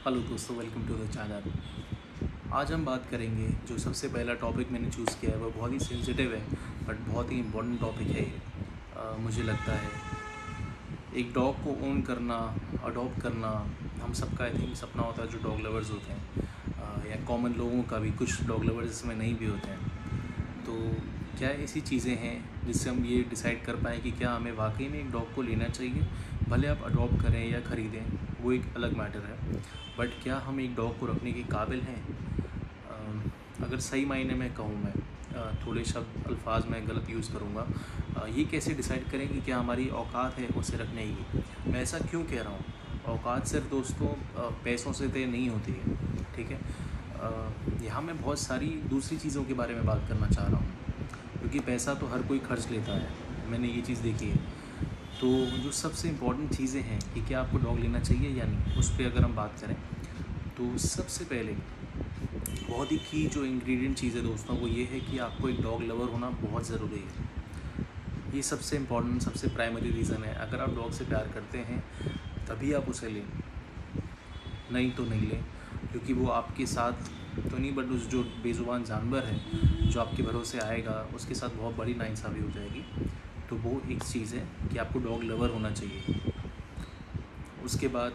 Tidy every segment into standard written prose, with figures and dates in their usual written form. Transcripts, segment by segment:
Hello दोस्तों, welcome to the channel. आज हम बात करेंगे, जो सबसे पहला टॉपिक मैंने चूज़ किया है वो बहुत ही सेंसिटिव है बट बहुत ही इम्पोर्टेंट टॉपिक है ये। मुझे लगता है एक डॉग को ओन करना, अडॉप्ट करना हम सबका आई थिंक सपना होता है जो डॉग लवर्स होते हैं, या कॉमन लोगों का भी। कुछ डॉग लवर्स इसमें नहीं भी होते हैं। तो क्या ऐसी चीज़ें हैं जिससे हम ये डिसाइड कर पाएँ कि क्या हमें वाकई में एक डॉग को लेना चाहिए? भले आप अडॉप्ट करें या ख़रीदें, वो एक अलग मैटर है, बट क्या हम एक डॉग को रखने के काबिल हैं? अगर सही मायने में कहूँ मैं, थोड़े शब्द अल्फाज में गलत यूज़ करूँगा। ये कैसे डिसाइड करें कि क्या हमारी औकात है उसे रखने की? मैं ऐसा क्यों कह रहा हूँ? औकात सिर्फ दोस्तों पैसों से तय नहीं होती है, ठीक है। यहाँ मैं बहुत सारी दूसरी चीज़ों के बारे में बात करना चाह रहा हूँ, क्योंकि पैसा तो हर कोई खर्च लेता है, मैंने ये चीज़ देखी है। तो जो सबसे इम्पॉर्टेंट चीज़ें हैं कि क्या आपको डॉग लेना चाहिए या नहीं, उस पर अगर हम बात करें तो सबसे पहले बहुत ही की जो इंग्रेडिएंट चीज़ है दोस्तों, वो ये है कि आपको एक डॉग लवर होना बहुत ज़रूरी है। ये सबसे इम्पॉर्टेंट, सबसे प्राइमरी रीज़न है। अगर आप डॉग से प्यार करते हैं तभी आप उसे लें, नहीं तो नहीं लें, क्योंकि वो आपके साथ तो नहीं, बट उस जो बेज़ुबान जानवर है जो आपके भरोसे आएगा उसके साथ बहुत बड़ी नाइंसाफ़ी हो जाएगी। तो वो एक चीज़ है कि आपको डॉग लवर होना चाहिए। उसके बाद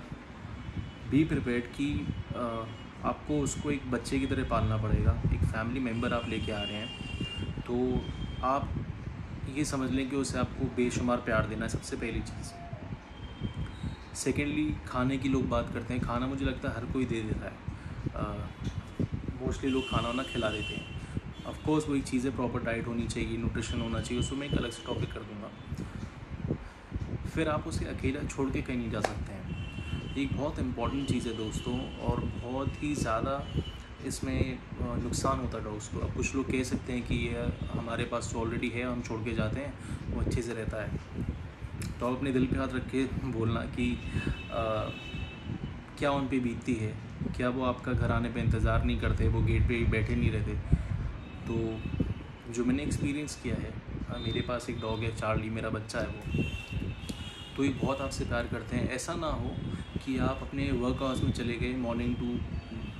बी प्रिपेयर्ड कि आपको उसको एक बच्चे की तरह पालना पड़ेगा। एक फैमिली मेम्बर आप लेके आ रहे हैं, तो आप ये समझ लें कि उसे आपको बेशुमार प्यार देना है, सबसे पहली चीज़। सेकेंडली, खाने की लोग बात करते हैं। खाना मुझे लगता है हर कोई दे देता है, मोस्टली लोग खाना वाना खिला देते हैं। ऑफ कोर्स वही चीज़ें, प्रॉपर डाइट होनी चाहिए, न्यूट्रिशन होना चाहिए, उसको मैं एक अलग से टॉपिक कर दूँगा। फिर आप उसे अकेला छोड़ के कहीं नहीं जा सकते हैं। एक बहुत इम्पॉर्टेंट चीज़ है दोस्तों, और बहुत ही ज़्यादा इसमें नुकसान होता है डॉग्स को। अब कुछ लोग कह सकते हैं कि ये हमारे पास तो ऑलरेडी है, हम छोड़ के जाते हैं, वो अच्छे से रहता है। तो आप अपने दिल पे हाथ रख के बोलना कि क्या उन पे बीतती है। क्या वो आपका घर आने पे इंतज़ार नहीं करते, वो गेट पे बैठे नहीं रहते? तो जो मैंने एक्सपीरियंस किया है, मेरे पास एक डॉग है, चार्ली मेरा बच्चा है वो। तो ये बहुत आपसे प्यार करते हैं। ऐसा ना हो कि आप अपने वर्क आवर्स में चले गए, मॉर्निंग टू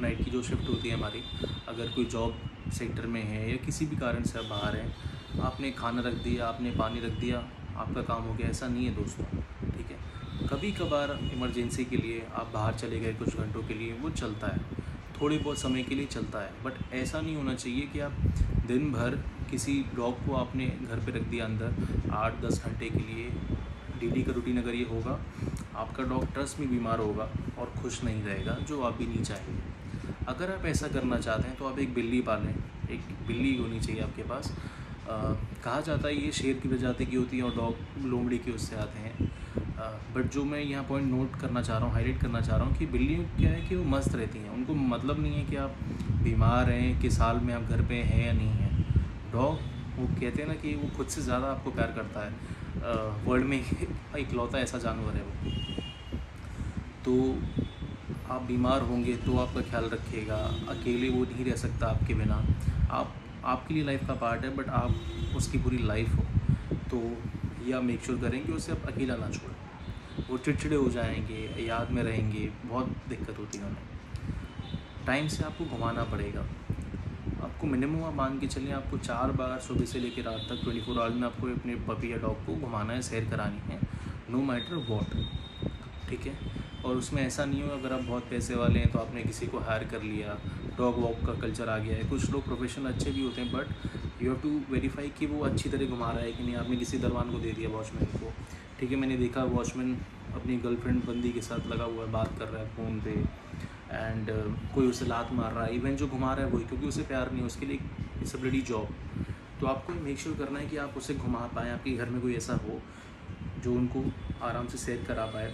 नाइट की जो शिफ्ट होती है हमारी, अगर कोई जॉब सेक्टर में है या किसी भी कारण से आप बाहर हैं, आपने खाना रख दिया, आपने पानी रख दिया, आपका काम हो गया। ऐसा नहीं है दोस्तों, ठीक है। कभी कभार इमरजेंसी के लिए आप बाहर चले गए कुछ घंटों के लिए, वो चलता है, थोड़े बहुत समय के लिए चलता है, बट ऐसा नहीं होना चाहिए कि आप दिन भर किसी डॉग को आपने घर पे रख दिया अंदर 8-10 घंटे के लिए। डेली का रूटीन अगर ये होगा, आपका डॉग ट्रस्ट में बीमार होगा और खुश नहीं रहेगा, जो आप भी नहीं चाहेंगे। अगर आप ऐसा करना चाहते हैं तो आप एक बिल्ली पालें। एक बिल्ली होनी चाहिए आपके पास। कहा जाता है ये शेर की प्रजाति की होती है और डॉग लोमड़ी के उससे आते हैं। बट जो मैं यहाँ पॉइंट नोट करना चाह रहा हूँ, हाईलाइट करना चाह रहा हूँ, कि बिल्लियों क्या है कि वो मस्त रहती हैं। उनको मतलब नहीं है कि आप बीमार हैं, कि साल में आप घर पे हैं या नहीं हैं। डॉग, वो कहते हैं ना कि वो खुद से ज़्यादा आपको प्यार करता है। वर्ल्ड में इकलौता ऐसा जानवर है वो। तो आप बीमार होंगे तो आपका ख्याल रखेगा, अकेले वो नहीं रह सकता आपके बिना। आपके लिए लाइफ का पार्ट है, बट आप उसकी पूरी लाइफ हो। तो ये आप मेक श्योर करें कि उसे आप अकेला ना छोड़ें। वो चिड़चिड़े हो जाएंगे, याद में रहेंगे, बहुत दिक्कत होती है उन्हें। टाइम से आपको घुमाना पड़ेगा। आपको मिनिमम आप मान के चलें, आपको 4 बार सुबह से लेकर रात तक 24 आवर्स में आपको अपने पपी या डॉग को घुमाना है, सैर करानी है, नो मैटर वॉट, ठीक है। और उसमें ऐसा नहीं हो अगर आप बहुत पैसे वाले हैं तो आपने किसी को हायर कर लिया, डॉग वॉक का कल्चर आ गया है। कुछ लोग प्रोफेशनल अच्छे भी होते हैं, but you have to verify कि वो अच्छी तरह घुमा रहा है कि नहीं। आपने किसी दरबान को दे दिया, वॉचमैन को, ठीक है। मैंने देखा वॉचमैन अपनी गर्लफ्रेंड बंदी के साथ लगा हुआ है, बात कर रहा है फ़ोन पे, एंड कोई उसे लात मार रहा है। इवन जो घुमा रहा है वही, क्योंकि उसे प्यार नहीं है, उसके लिए इट्स अ ब्लडी जॉब। तो आपको मेक श्योर करना है कि आप उसे घुमा पाएँ, आपके घर में कोई ऐसा हो जो उनको आराम से सैर करा पाए।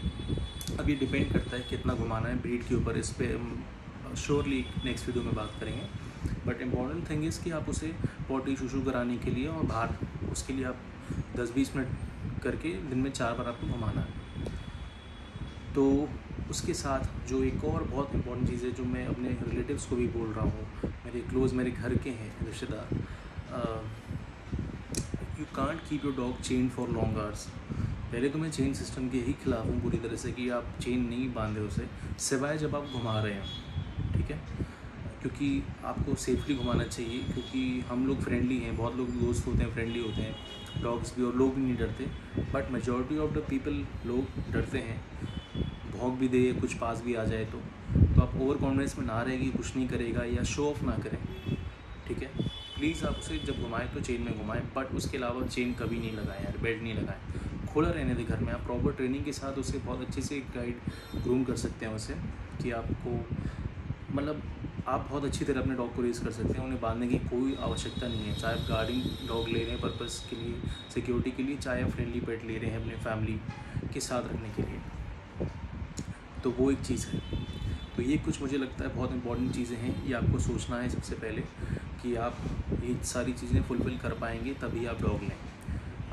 अब ये डिपेंड करता है कितना घुमाना है, ब्रीड के ऊपर। इस पर हम श्योरली नेक्स्ट वीडियो में बात करेंगे। बट इम्पॉर्टेंट थिंग इज़ कि आप उसे पॉटी शूशू कराने के लिए और बाहर, उसके लिए आप 10-20 मिनट करके दिन में 4 बार आपको घुमाना है। तो उसके साथ जो एक और बहुत इम्पॉर्टेंट चीज़ है, जो मैं अपने रिलेटिव्स को भी बोल रहा हूँ, मेरे क्लोज़, मेरे घर के हैं रिश्तेदार, you can't keep your dog chain for long hours. पहले तो मैं चेन सिस्टम के ही खिलाफ हूँ पूरी तरह से, कि आप चेन नहीं बांधे उसे, सिवाय जब आप घुमा रहे हैं, ठीक है, क्योंकि आपको सेफली घुमाना चाहिए, क्योंकि हम लोग फ्रेंडली हैं, बहुत लोग दोस्त होते हैं फ्रेंडली होते हैं, डॉग्स भी, और लोग भी नहीं डरते, but majority of the people लोग डरते हैं, भौंक भी दे, कुछ पास भी आ जाए तो आप ओवर कॉन्फिडेंस में ना रहे कि कुछ नहीं करेगा या शो ऑफ ना करें, ठीक है। प्लीज़ आप उसे जब घुमाएं तो चेन में घुमाएं, बट उसके अलावा चेन कभी नहीं लगाएं यार, बेल्ट नहीं लगाएं, खुला रहने दें घर में। आप प्रॉपर ट्रेनिंग के साथ उसे बहुत अच्छे से गाइड ग्रूम कर सकते हैं उसे, कि आपको मतलब आप बहुत अच्छी तरह अपने डॉग को रेस कर सकते हैं। उन्हें बांधने की कोई आवश्यकता नहीं है, चाहे आप गार्डिंग डॉग ले रहे हैं पर्पस के लिए, सिक्योरिटी के लिए, चाहे आप फ्रेंडली पेट ले रहे हैं अपने फैमिली के साथ रखने के लिए, तो वो एक चीज़ है। तो ये कुछ मुझे लगता है बहुत इंपॉर्टेंट चीज़ें हैं, ये आपको सोचना है सबसे पहले कि आप ये सारी चीज़ें फुलफ़िल कर पाएंगे तभी आप डॉग लें।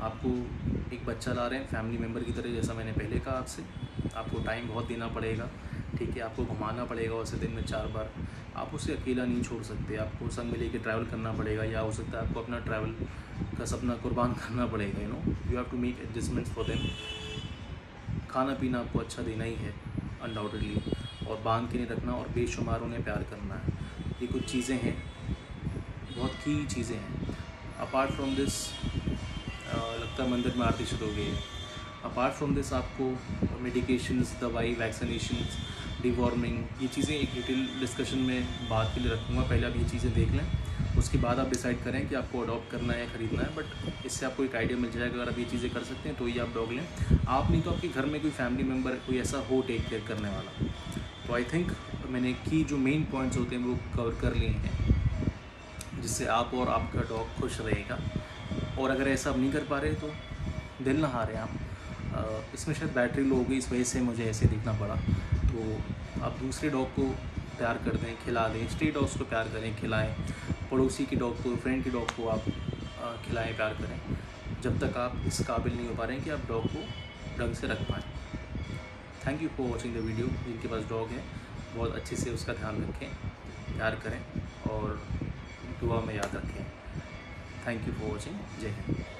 आपको एक बच्चा ला रहे हैं फैमिली मेम्बर की तरह, जैसा मैंने पहले कहा आपसे, आपको टाइम बहुत देना पड़ेगा, ठीक है, आपको घुमाना पड़ेगा उसे दिन में 4 बार, आप उसे अकेला नहीं छोड़ सकते, आपको संग में लेके ट्रैवल करना पड़ेगा, या हो सकता है आपको अपना ट्रैवल का सपना कुर्बान करना पड़ेगा, you have to make adjustments for them. खाना पीना आपको अच्छा देना ही है अनडाउटेडली, और बांध के नहीं रखना, और बेशुमार उन्हें प्यार करना है। ये कुछ चीज़ें हैं, बहुत की चीज़ें हैं। अपार्ट फ्रॉम दिस लगता है मंदिर में आरती शुरू हो गई है। अपार्ट फ्रॉम दिस आपको मेडिकेशंस, दवाई, वैक्सीनेशंस, डिवॉर्मिंग, ये चीज़ें एक डिटेल डिस्कशन में बात के लिए रखूँगा। पहले आप ये चीज़ें देख लें, उसके बाद आप डिसाइड करें कि आपको अडॉप्ट करना है या ख़रीदना है। बट इससे आपको एक आइडिया मिल जाएगा, अगर आप ये चीज़ें कर सकते हैं तो ही आप डॉग लें। आप नहीं तो आपके घर में कोई फैमिली मेम्बर कोई ऐसा हो टेक केयर करने वाला। तो आई थिंक मैंने की जो मेन पॉइंट्स होते हैं वो कवर कर लिए हैं, जिससे आप और आपका डॉग खुश रहेगा। और अगर ऐसा आप नहीं कर पा रहे तो दिल ना हारें आप। इसमें शायद बैटरी लो हो गई, इस वजह से मुझे ऐसे दिखना पड़ा। तो आप दूसरे डॉग को प्यार कर दें, खिला दें, स्ट्रीट डॉग्स को प्यार करें, खिलाएं, पड़ोसी की डॉग को, फ्रेंड की डॉग को आप खिलाएं, प्यार करें, जब तक आप इस काबिल नहीं हो पा रहे हैं कि आप डॉग को ढंग से रख पाएँ। Thank you for watching the video. जिनके पास डॉग है बहुत अच्छे से उसका ध्यान रखें, प्यार करें और दुआ में याद रखें। Thank you for watching. जय हिंद।